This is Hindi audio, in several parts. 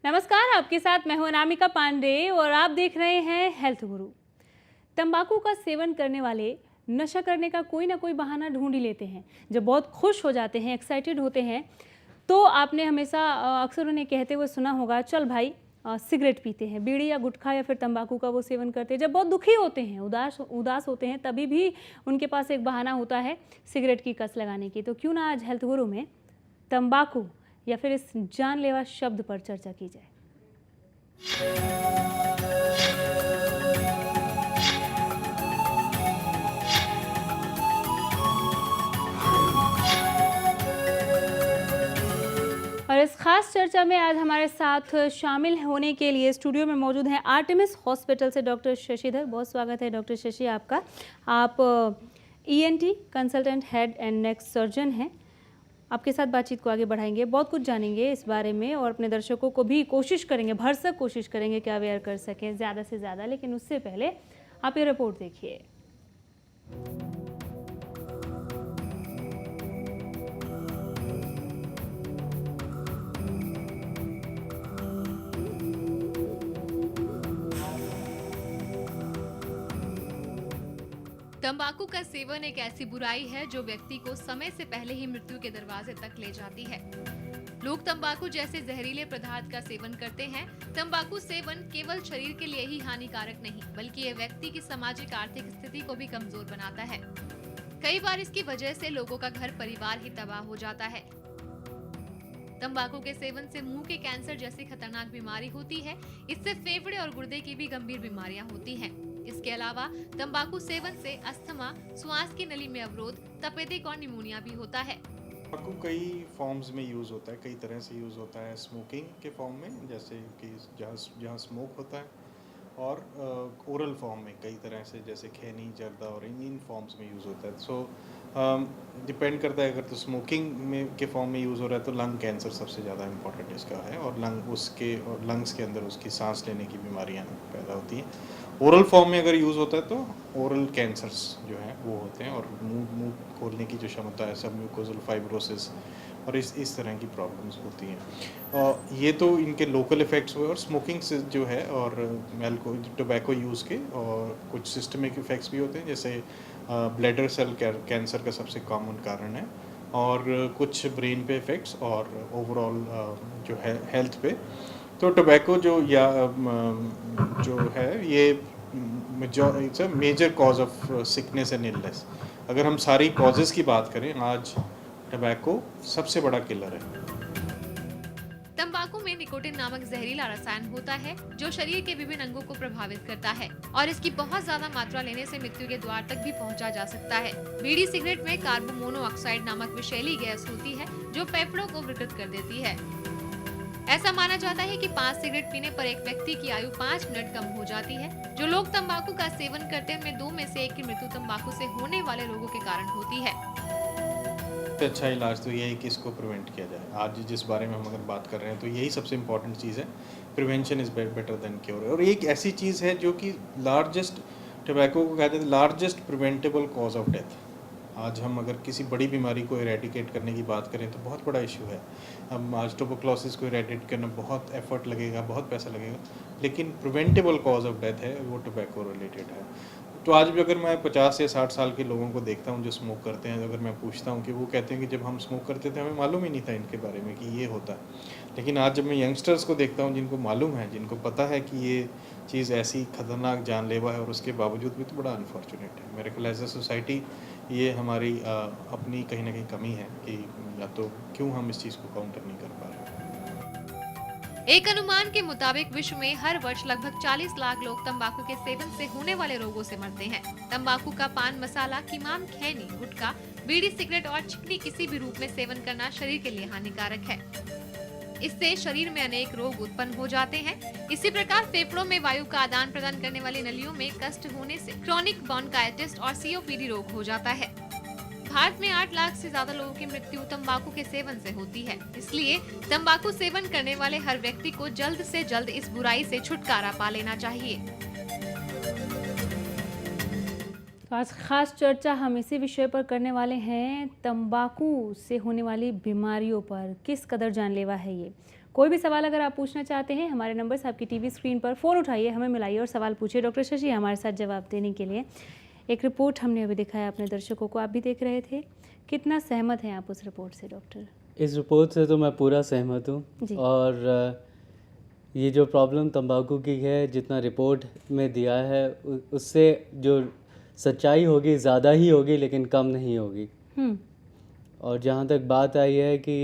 नमस्कार, आपके साथ मैं हूं अनामिका पांडे और आप देख रहे हैं हेल्थ गुरु। तंबाकू का सेवन करने वाले नशा करने का कोई ना कोई बहाना ढूंढ ही लेते हैं। जब बहुत खुश हो जाते हैं, एक्साइटेड होते हैं, तो आपने हमेशा अक्सर उन्हें कहते हुए सुना होगा, चल भाई सिगरेट पीते हैं, बीड़ी या गुटखा या फिर तंबाकू का वो सेवन करते हैं। जब बहुत दुखी होते हैं, उदास उदास होते हैं, तभी भी उनके पास एक बहाना होता है सिगरेट की कस लगाने की। तो क्यों ना आज हेल्थ गुरु में तंबाकू या फिर इस जानलेवा शब्द पर चर्चा की जाए। और इस खास चर्चा में आज हमारे साथ शामिल होने के लिए स्टूडियो में मौजूद हैं आर्टेमिस हॉस्पिटल से डॉक्टर शशिधर। बहुत स्वागत है डॉक्टर शशि आपका। आप ENT consultant head and neck surgeon हैं। आपके साथ बातचीत को आगे बढ़ाएंगे, बहुत कुछ जानेंगे इस बारे में और अपने दर्शकों को भी कोशिश करेंगे, भरसक कोशिश करेंगे कि अवेयर कर सकें ज़्यादा से ज़्यादा। लेकिन उससे पहले आप ये रिपोर्ट देखिए। तंबाकू का सेवन एक ऐसी बुराई है जो व्यक्ति को समय से पहले ही मृत्यु के दरवाजे तक ले जाती है। लोग तंबाकू जैसे जहरीले पदार्थ का सेवन करते हैं। तंबाकू सेवन केवल शरीर के लिए ही हानिकारक नहीं, बल्कि ये व्यक्ति की सामाजिक आर्थिक स्थिति को भी कमजोर बनाता है। कई बार इसकी वजह से लोगों का घर परिवार ही तबाह हो जाता है। तंबाकू के सेवन से मुंह के कैंसर जैसी खतरनाक बीमारी होती है। इससे फेफड़े और गुर्दे की भी गंभीर बीमारियां होती हैं। इसके अलावा तंबाकू सेवन से अस्थमा, श्वास की नली में अवरोध, तपेदिक और निमोनिया भी होता है। तंबाकू कई फॉर्म्स में यूज़ होता है, कई तरह से यूज़ होता है। स्मोकिंग के फॉर्म में, जैसे कि जहाँ स्मोक होता है, और ओरल फॉर्म में कई तरह से, जैसे खैनी, जर्दा और इन फॉर्म्स में यूज़ होता है। सो डिपेंड करता है। अगर तो स्मोकिंग में के फॉर्म में यूज़ हो रहा है तो लंग कैंसर सबसे ज़्यादा इम्पॉर्टेंट इसका है, और लंग्स के अंदर उसकी सांस लेने की बीमारियाँ पैदा होती हैं। ओरल फॉर्म में अगर यूज़ होता है तो ओरल कैंसर्स जो हैं वो होते हैं, और मुंह खोलने की जो क्षमता है, सब म्यूकोजल फाइब्रोसिस और इस तरह की प्रॉब्लम्स होती हैं। ये तो इनके लोकल इफ़ेक्ट्स हुए। और स्मोकिंग से जो है, और टोबैको यूज़ के, और कुछ सिस्टमिक इफ़ेक्ट्स भी होते हैं, जैसे ब्लैडर सेल कैंसर का सबसे कॉमन कारण है, और कुछ ब्रेन पे इफ़ेक्ट्स, और ओवरऑल जो है हेल्थ पे। तो टोबैको जो है ये it's a major cause of sickness and illness. अगर हम सारी कॉजेज़ की बात करें, आज टोबैको सबसे बड़ा किलर है। तंबाकू में निकोटिन नामक जहरीला रसायन होता है जो शरीर के विभिन्न अंगों को प्रभावित करता है, और इसकी बहुत ज्यादा मात्रा लेने से मृत्यु के द्वार तक भी पहुंचा जा सकता है। बीड़ी सिगरेट में कार्बन मोनोऑक्साइड नामक विषैली गैस होती है जो फेफड़ों को विकृत कर देती है। ऐसा माना जाता है कि 5 सिगरेट पीने पर एक व्यक्ति की आयु 5 मिनट कम हो जाती है। जो लोग तंबाकू का सेवन करते हैं उनमें 2 में से 1 की मृत्यु तंबाकू से होने वाले रोगों के कारण होती है। अच्छा इलाज तो यही है कि इसको प्रिवेंट किया जाए। आज जिस बारे में हम अगर बात कर रहे हैं तो यही सबसे इम्पॉर्टेंट चीज़ है। Prevention is better than cure. और एक ऐसी चीज़ है जो कि लार्जेस्ट, टोबैको को कहते हैं largest preventable cause of death. आज हम अगर किसी बड़ी बीमारी को इरेडिकेट करने की बात करें तो बहुत बड़ा इशू है। हम आज ट्यूबरक्लोसिस को इरेडिकेट करना बहुत एफर्ट लगेगा, बहुत पैसा लगेगा, लेकिन प्रिवेंटेबल कॉज ऑफ डेथ है वो टोबैको रिलेटेड है। तो आज भी अगर मैं 50 या 60 साल के लोगों को देखता हूँ जो स्मोक करते हैं, अगर मैं पूछता हूँ कि वो कहते हैं कि जब हम स्मोक करते थे हमें मालूम ही नहीं था इनके बारे में कि ये होता है। लेकिन आज जब मैं यंगस्टर्स को देखता हूँ जिनको मालूम है, जिनको पता है कि ये चीज़ ऐसी खतरनाक जानलेवा है, और उसके बावजूद भी तो बड़ा अनफॉर्चुनेट है। मेरे ख्याल एज ए सोसाइटी ये हमारी अपनी कहीं ना कहीं कमी है कि या तो क्यों हम इस चीज़ को काउंटर नहीं कर पा रहे। एक अनुमान के मुताबिक विश्व में हर वर्ष लगभग 40 लाख लोग तंबाकू के सेवन से होने वाले रोगों से मरते हैं। तंबाकू का पान मसाला, कीमाम, खैनी, गुटखा, बीड़ी सिगरेट और चिकनी किसी भी रूप में सेवन करना शरीर के लिए हानिकारक है। इससे शरीर में अनेक रोग उत्पन्न हो जाते हैं। इसी प्रकार फेफड़ों में वायु का आदान प्रदान करने वाली नलियों में कष्ट होने से क्रॉनिक ब्रोंकाइटिस और सीओपीडी रोग हो जाता है। भारत में 8 लाख से ज्यादा लोगों की मृत्यु तंबाकू के सेवन से होती है। इसलिए तंबाकू सेवन करने वाले हर व्यक्ति को जल्द से जल्द इस बुराई से छुटकारा पा लेना चाहिए। तो आज खास चर्चा हम इसी विषय पर करने वाले हैं, तंबाकू से होने वाली बीमारियों पर। किस कदर जानलेवा है ये, कोई भी सवाल अगर आप पूछना चाहते हैं, हमारे नंबर्स आपकी टीवी स्क्रीन पर, फ़ोन उठाइए, हमें मिलाइए और सवाल पूछिए। डॉक्टर शशि हमारे साथ जवाब देने के लिए। एक रिपोर्ट हमने अभी दिखाया अपने दर्शकों को, आप भी देख रहे थे, कितना सहमत हैं आप उस रिपोर्ट से डॉक्टर? इस रिपोर्ट से तो मैं पूरा सहमत जी। हूँ। और ये जो प्रॉब्लम तंबाकू की है, जितना रिपोर्ट में दिया है उससे जो सच्चाई होगी ज़्यादा ही होगी, लेकिन कम नहीं होगी। और जहाँ तक बात आई है कि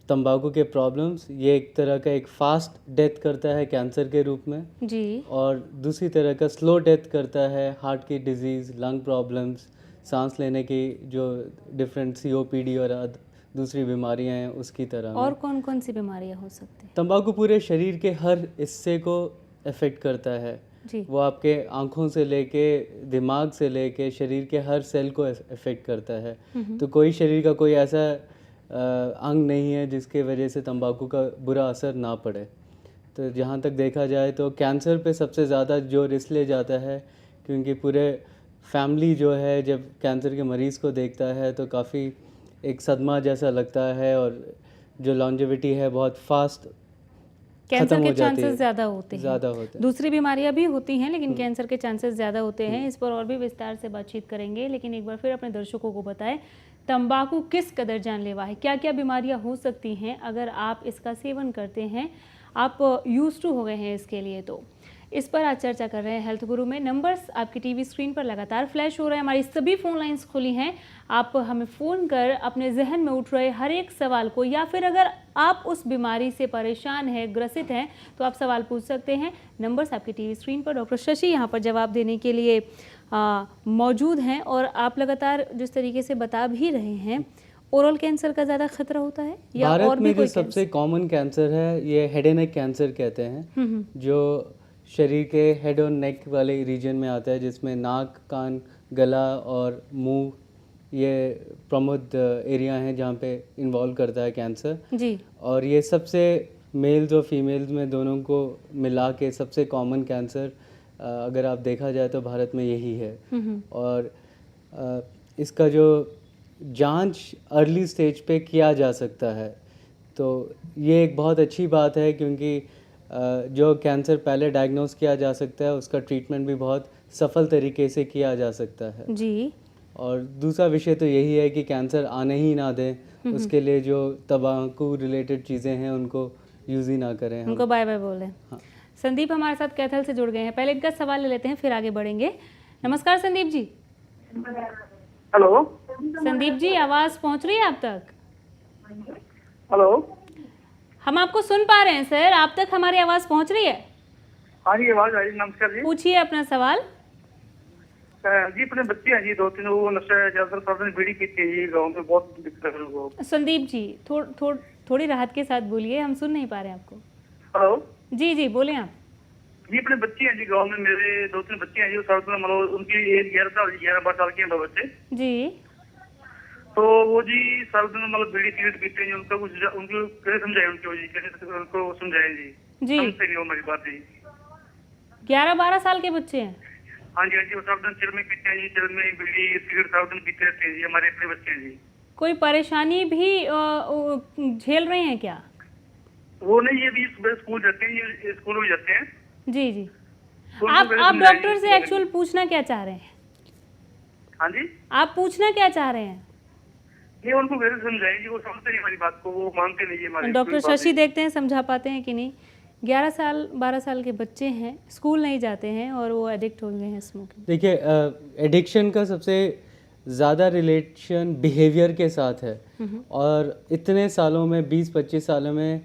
तंबाकू के प्रॉब्लम्स, ये एक तरह का एक फास्ट डेथ करता है कैंसर के रूप में जी। और दूसरी तरह का स्लो डेथ करता है हार्ट की डिजीज़, लंग प्रॉब्लम्स, सांस लेने की जो डिफरेंट COPD और दूसरी बीमारियां हैं उसकी तरह और में। कौन कौन सी बीमारियां हो सकती हैं? तंबाकू पूरे शरीर के हर हिस्से को अफेक्ट करता है। जी। वो आपके आँखों से लेके दिमाग से लेके शरीर के हर सेल को अफेक्ट करता है। तो कोई शरीर का कोई ऐसा अंग नहीं है जिसके वजह से तंबाकू का बुरा असर ना पड़े। तो जहाँ तक देखा जाए तो कैंसर पे सबसे ज़्यादा जोर इसलिए जाता है क्योंकि पूरे फैमिली जो है जब कैंसर के मरीज़ को देखता है तो काफ़ी एक सदमा जैसा लगता है और जो लॉन्जेविटी है बहुत फास्ट कैंसर के हो जाती चांसेस है। ज़्यादा होते हैं। ज़्यादा होते हैं। दूसरी बीमारियां भी होती हैं लेकिन कैंसर के चांसेस ज़्यादा होते हैं। इस पर और भी विस्तार से बातचीत करेंगे, लेकिन एक बार फिर अपने दर्शकों को बताएं तंबाकू किस कदर जानलेवा है, क्या क्या बीमारियां हो सकती हैं अगर आप इसका सेवन करते हैं, आप यूज्ड टू हो गए हैं इसके लिए। तो इस पर आज चर्चा कर रहे हैं हेल्थ गुरु में। नंबर्स आपकी टीवी स्क्रीन पर लगातार फ्लैश हो रहे हैं, हमारी सभी फ़ोन लाइंस खुली हैं। आप हमें फ़ोन कर अपने जहन में उठ रहे हर एक सवाल को, या फिर अगर आप उस बीमारी से परेशान हैं, ग्रसित हैं, तो आप सवाल पूछ सकते हैं। नंबर्स आपकी टीवी स्क्रीन पर। डॉक्टर शशि यहाँ पर जवाब देने के लिए मौजूद हैं और आप लगातार जिस तरीके से बता भी रहे हैं, ओरल कैंसर का ज़्यादा खतरा होता है या भारत और भी में जो कोई सबसे कॉमन कैंसर है ये हेड एंड नेक कैंसर कहते हैं, जो शरीर के हेड और नेक वाले रीजन में आता है, जिसमें नाक, कान, गला और मुंह ये प्रमुख एरिया हैं जहाँ पे इन्वॉल्व करता है कैंसर। जी। और ये सबसे मेल्स और फीमेल्स में दोनों को मिला के सबसे कॉमन कैंसर अगर आप देखा जाए तो भारत में यही है। और इसका जो जांच अर्ली स्टेज पे किया जा सकता है, तो ये एक बहुत अच्छी बात है क्योंकि जो कैंसर पहले डायग्नोस किया जा सकता है उसका ट्रीटमेंट भी बहुत सफल तरीके से किया जा सकता है। जी। और दूसरा विषय तो यही है कि कैंसर आने ही ना दें, उसके लिए जो तंबाकू रिलेटेड चीज़ें हैं उनको यूज़ ही ना करें, उनको बाय बाय बोलें। हाँ। संदीप हमारे साथ कैथल से जुड़ गए हैं, पहले इनका सवाल ले लेते हैं फिर आगे बढ़ेंगे। नमस्कार संदीप जी। हेलो संदीप जी, आवाज़ पहुंच रही है आप तक? हेलो, हम आपको सुन पा रहे हैं सर, आप तक हमारी आवाज़ पहुंच रही है? हाँ जी, आवाज़ आई। नमस्कार जी। पूछिए अपना सवाल। जी, अपने बच्चे हैं जी, 2-3, वो नशा ज़्यादातर करते हैं, बीड़ी पीते हैं जी, गाँव में बहुत दिक्कत है उनको। संदीप जी थोड़ी राहत के साथ बोलिए, हम सुन नहीं पा रहे हैं आपको। हेलो जी जी बोले आप। जी, अपने बच्चे हैं जी, गाँव में मेरे 2-3 बच्चे हैं जी, मतलब उनकी एज 11-12 साल की है बच्चे जी। तो वो जी सारा दिन मतलब बीड़ी सिगरेट पीते हैं जी, उनका कुछ उनको कैसे समझाए, उनकी वजह कैसे उनको समझाएं जी? समझते नहीं हो हमारी बात जी। 11-12 साल के बच्चे हैं? हाँ जी, हाँ जी, वो सारा दिन चिल में पीते हैं जी, चिल में बीड़ी सिगरेट सारा दिन पीते रहते हैं जी, हमारे अपने बच्चे हैं जी। कोई परेशानी भी झेल रहे हैं क्या? वो नहीं, ये भी सुबह स्कूल जाते हैं, ये स्कूल में जाते हैं। जी जी। आप डॉक्टर से एक्चुअल पूछना क्या चाह रहे हैं? हाँ जी, आप पूछना क्या चाह रहे हैं? ये उनको कैसे समझाएंगे, वो समझते नहीं हमारी बात को, वो मानते नहीं है हमारी। डॉक्टर शशि देखते हैं समझा पाते हैं कि नहीं। 11-12 साल के बच्चे हैं, स्कूल नहीं जाते हैं और वो एडिक्ट हो गए हैं स्मोकिंग। देखिए, एडिक्शन का सबसे ज़्यादा रिलेशन बिहेवियर के साथ है और इतने सालों में 20-25 सालों में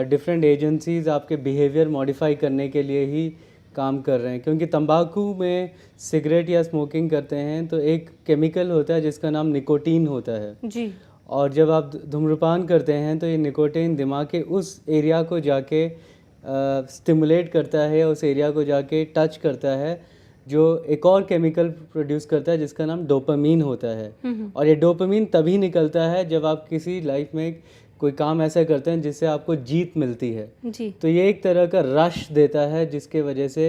डिफरेंट एजेंसीज आपके बिहेवियर मॉडिफाई करने के लिए ही काम कर रहे हैं, क्योंकि तंबाकू में सिगरेट या स्मोकिंग करते हैं तो एक केमिकल होता है जिसका नाम निकोटीन होता है जी। और जब आप धूम्रपान करते हैं तो ये निकोटीन दिमाग के उस एरिया को जाके स्टिमुलेट करता है, उस एरिया को जाके टच करता है जो एक और केमिकल प्रोड्यूस करता है जिसका नाम डोपामीन होता है। और ये डोपामीन तभी निकलता है जब आप किसी लाइफ में कोई काम ऐसा करते हैं जिससे आपको जीत मिलती है जी। तो ये एक तरह का रश देता है जिसके वजह से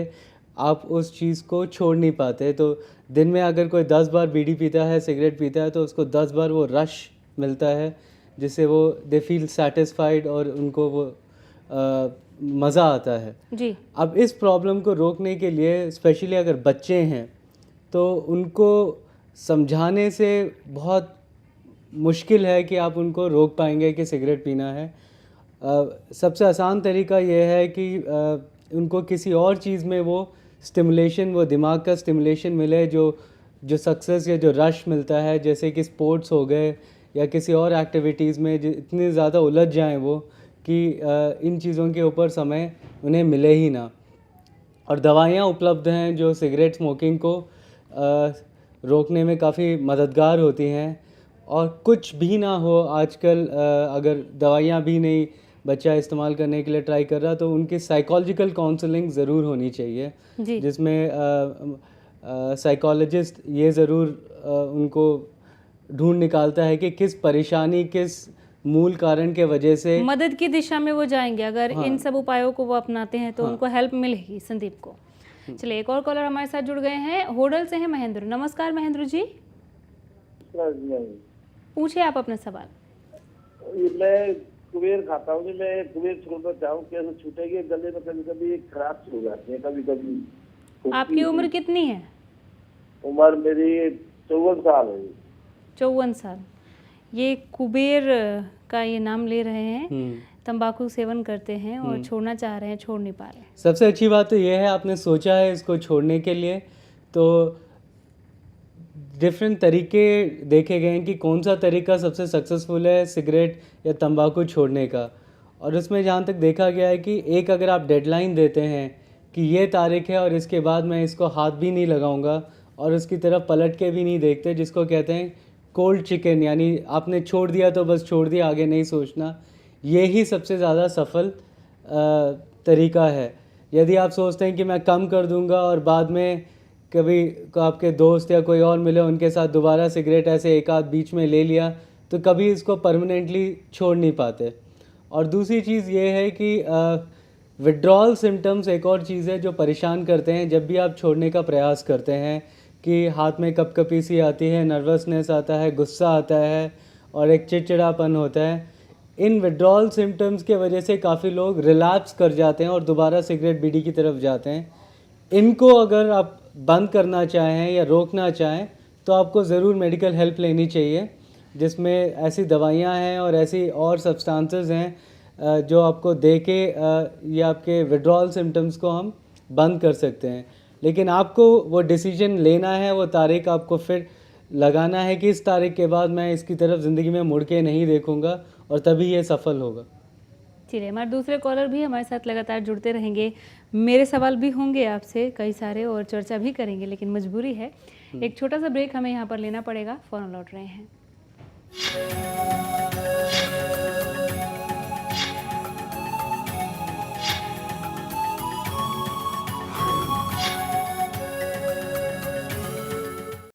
आप उस चीज़ को छोड़ नहीं पाते। तो दिन में अगर कोई 10 बार बीड़ी पीता है, सिगरेट पीता है, तो उसको 10 बार वो रश मिलता है जिससे वो दे फील सेटिस्फाइड और उनको वो मज़ा आता है। जी। अब इस प्रॉब्लम को रोकने के लिए स्पेशली अगर बच्चे हैं तो उनको समझाने से बहुत मुश्किल है कि आप उनको रोक पाएंगे कि सिगरेट पीना है। सबसे आसान तरीका ये है कि उनको किसी और चीज़ में वो स्टिमुलेशन, वो दिमाग का स्टिमुलेशन मिले जो सक्सेस या जो रश मिलता है, जैसे कि स्पोर्ट्स हो गए या किसी और एक्टिविटीज़ में इतने ज़्यादा उलझ जाएं वो कि इन चीज़ों के ऊपर समय उन्हें मिले ही ना। और दवाइयाँ उपलब्ध हैं जो सिगरेट स्मोकिंग को रोकने में काफ़ी मददगार होती हैं। और कुछ भी ना हो आजकल, अगर दवाइयाँ भी नहीं बच्चा इस्तेमाल करने के लिए ट्राई कर रहा, तो उनकी साइकोलॉजिकल काउंसलिंग ज़रूर होनी चाहिए, जिसमें साइकोलॉजिस्ट ये ज़रूर उनको ढूंढ निकालता है कि किस परेशानी, किस मूल कारण के वजह से मदद की दिशा में वो जाएंगे। अगर इन सब उपायों को वो अपनाते हैं तो उनको हेल्प मिलेगी संदीप को। चलिए, एक और कॉलर हमारे साथ जुड़ गए हैं, होडल से हैं महेंद्र। नमस्कार महेंद्र जी, पूछिए आप अपना सवाल। मैं कुबेर खाता हूँ, मैं कुबेर छोड़ना चाहूँ, कैसे छूटेगी? गले में कभी कभी खराब हो जाती है, कभी कभी। आपकी उम्र कितनी है? उम्र मेरी 54 साल है। 54 साल। ये कुबेर का ये नाम ले रहे हैं, तंबाकू सेवन करते हैं और छोड़ना चाह रहे हैं, छोड़ नहीं पा रहे हैं। सबसे अच्छी बात तो ये है आपने सोचा है इसको छोड़ने के लिए। तो डिफरेंट तरीके देखे गए हैं कि कौन सा तरीका सबसे सक्सेसफुल है सिगरेट या तंबाकू छोड़ने का। और उसमें जहाँ तक देखा गया है कि एक अगर आप डेडलाइन देते हैं कि ये तारीख है और इसके बाद मैं इसको हाथ भी नहीं लगाऊंगा और उसकी तरफ पलट के भी नहीं देखते, जिसको कहते हैं कोल्ड चिकन, यानी आपने छोड़ दिया तो बस छोड़ दिया, आगे नहीं सोचना, ये ही सबसे ज़्यादा सफल तरीका है। यदि आप सोचते हैं कि मैं कम कर दूंगा और बाद में कभी आपके दोस्त या कोई और मिले, उनके साथ दोबारा सिगरेट ऐसे एक आध बीच में ले लिया, तो कभी इसको परमानेंटली छोड़ नहीं पाते। और दूसरी चीज़ ये है कि विड्रॉल सिम्टम्स एक और चीज़ है जो परेशान करते हैं। जब भी आप छोड़ने का प्रयास करते हैं कि हाथ में कपकपी सी आती है, नर्वसनेस आता है, गुस्सा आता है और एक चिड़चिड़ापन होता है, इन विड्रॉल सिम्टम्स के वजह से काफ़ी लोग रिलैप्स कर जाते हैं और दोबारा सिगरेट बीड़ी की तरफ जाते हैं। इनको अगर आप बंद करना चाहें या रोकना चाहें तो आपको ज़रूर मेडिकल हेल्प लेनी चाहिए, जिसमें ऐसी दवाइयां हैं और ऐसी और सब्सटेंसेस हैं जो आपको दे के ये आपके विड्रॉल सिम्टम्स को हम बंद कर सकते हैं। लेकिन आपको वो डिसीजन लेना है, वो तारीख आपको फिर लगाना है कि इस तारीख के बाद मैं इसकी तरफ ज़िंदगी में मुड़ के नहीं देखूँगा, और तभी ये सफल होगा। चलिए, हमारे दूसरे कॉलर भी हमारे साथ लगातार जुड़ते रहेंगे। मेरे सवाल भी होंगे आपसे कई सारे और चर्चा भी करेंगे, लेकिन मजबूरी है, एक छोटा सा ब्रेक हमें यहाँ पर लेना पड़ेगा। फ़ौरन लौट रहे हैं।